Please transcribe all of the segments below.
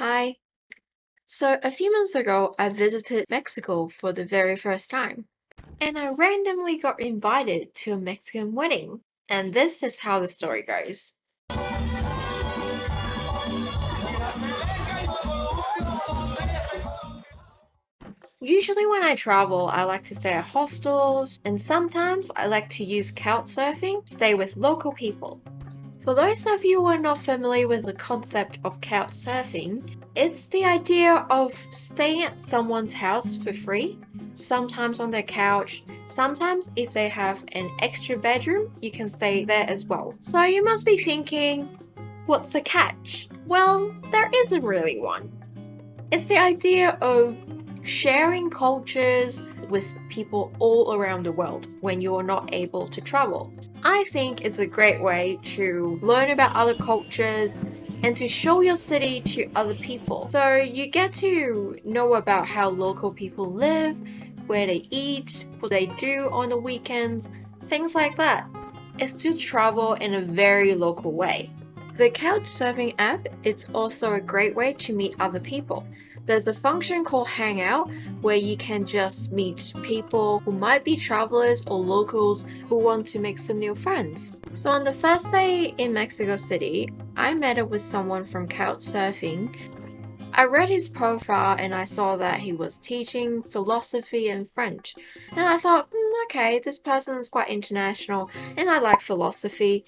Hi. So a few months ago, I visited Mexico for the very first time, and I randomly got invited to a Mexican wedding. And this is how the story goes. Usually when I travel, I like to stay at hostels, and sometimes I like to use Couchsurfing, stay with local people. For those of you who are not familiar with the concept of Couchsurfing, it's the idea of staying at someone's house for free, sometimes on their couch, sometimes if they have an extra bedroom, you can stay there as well. So you must be thinking, what's the catch? Well, there isn't really one. It's the idea of sharing cultures with people all around the world when you're not able to travel. I think it's a great way to learn about other cultures and to show your city to other people. So you get to know about how local people live, where they eat, what they do on the weekends, things like that. It's to travel in a very local way. The Couchsurfing app is also a great way to meet other people. There's a function called Hangout where you can just meet people who might be travelers or locals who want to make some new friends. So on the first day in Mexico City, I met up with someone from Couchsurfing. I read his profile and I saw that he was teaching philosophy and French. And I thought, okay, this person is quite international and I like philosophy.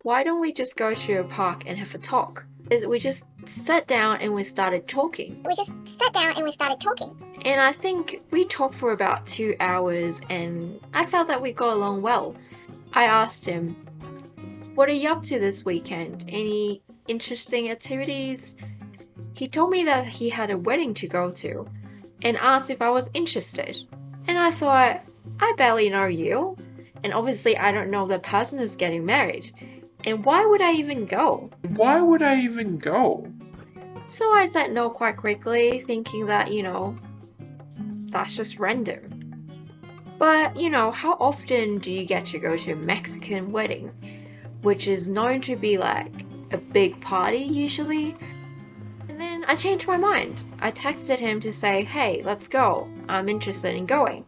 Why don't we just go to a park and have a talk? We just sat down and we started talking. And I think we talked for about 2 hours and I felt that we got along well. I asked him, what are you up to this weekend? Any interesting activities? He told me that he had a wedding to go to and asked if I was interested. And I thought, I barely know you. And obviously I don't know the person who's getting married. And why would I even go? So I said no quite quickly, thinking that, that's just random. But, how often do you get to go to a Mexican wedding, which is known to be like a big party usually? And then I changed my mind. I texted him to say, hey, let's go. I'm interested in going.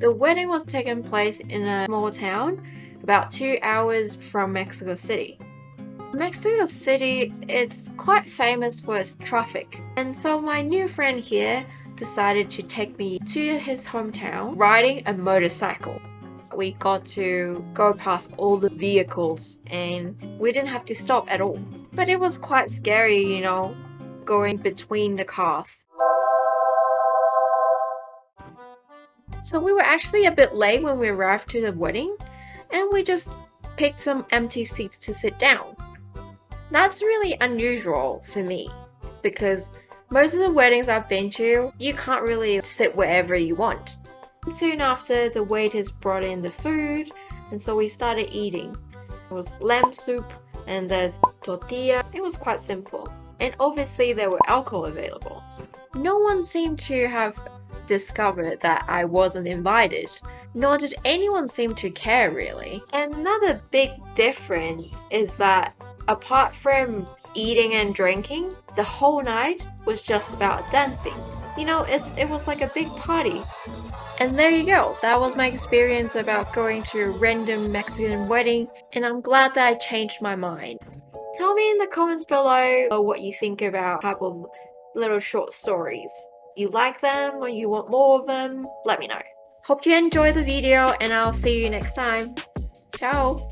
The wedding was taking place in a small town about 2 hours from Mexico City. Mexico City is quite famous for its traffic, and so my new friend here decided to take me to his hometown riding a motorcycle. We got to go past all the vehicles and we didn't have to stop at all. But it was quite scary, going between the cars. So we were actually a bit late when we arrived to the wedding, and we just picked some empty seats to sit down. That's really unusual for me because most of the weddings I've been to, you can't really sit wherever you want. Soon after, the waiters brought in the food, and so we started eating. It was lamb soup and there's tortilla. It was quite simple, and obviously there were alcohol available. No one seemed to have discovered that I wasn't invited, nor did anyone seem to care really. And another big difference is that apart from eating and drinking, the whole night was just about dancing. It was like a big party. And there you go, that was my experience about going to a random Mexican wedding, and I'm glad that I changed my mind. Tell me in the comments below what you think about type of little short stories. You like them or you want more of them? Let me know. Hope you enjoy the video and I'll see you next time. Ciao!